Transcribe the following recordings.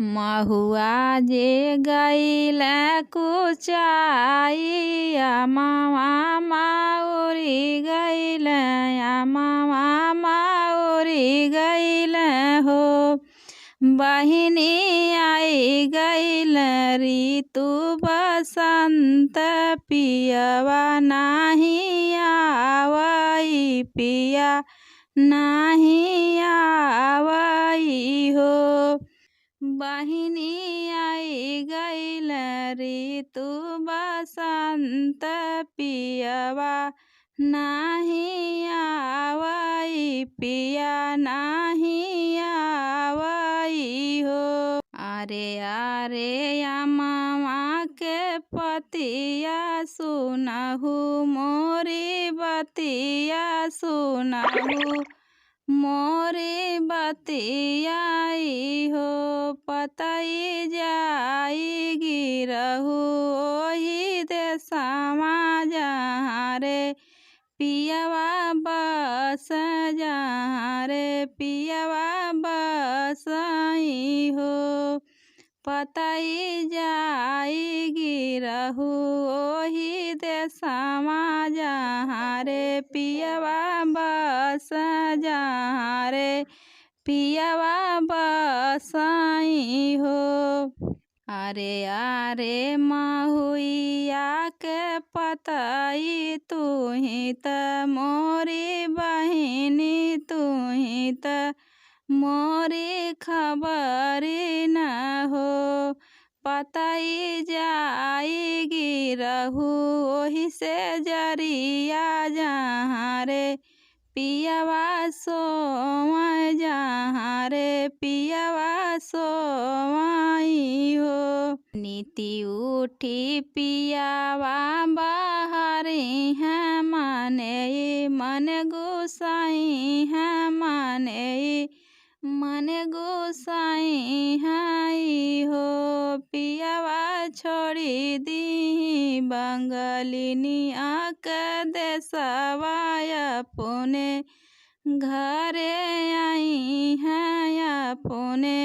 महुआ जे गईल कुचाइया मामा माउरी गईल मामा माउरी गईल हो। बहिनी आई गईल ऋतु बसंत पियवा नाही आवई पिया नाही आवई हो। बहिनी आई गईल ऋतु बसंत पियवा नाही आवई पिया नाही आवई हो। अरे अरे या मामा के पतिया सुनहु मोरी बतिया सुनहु मोरी बतियाई हो। पतई जाई गिरहु ओही देशवा जहाँ रे पियवा बस जहाँ रे पियवा बसई हो। पतई जाई गिरहु ओही देशवा जहाँ रे पियवा बस जहाँ रे पियवा बसई हो। अरे अरे महुइया के पतई तुही त मोरी बहिनी तुही त मोरी खबरी न हो। पतई जाई गिरहु ओही से जरिया जहाँ रे पियवा सोवै जहाँ रे पियवा सोवई हो। नीति उठी पियवा बहरी है मने मन गुसाई है मने मन गुसाई है हो। पियवा छोड़ी दी बंगलिनिया के देशवा अपने घरे आई है अपने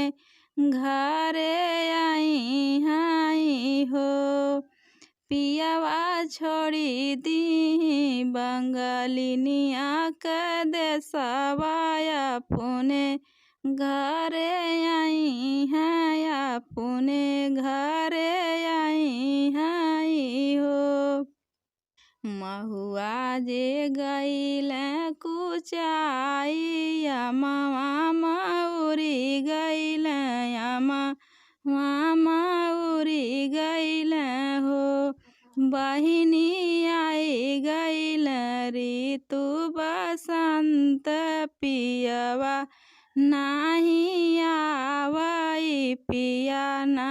घरे आई है हो। पियवा छोड़ी दी बंगलिनिया के देशवा अपने घरे आई है अपने घरे आई है हो। महुआ जे गईल कुचाइया मामा माउरी गईल मामा माउरी गईल हो। बहिनी आई गईल ऋतु बसंत पियवा नाही आवई पिया ना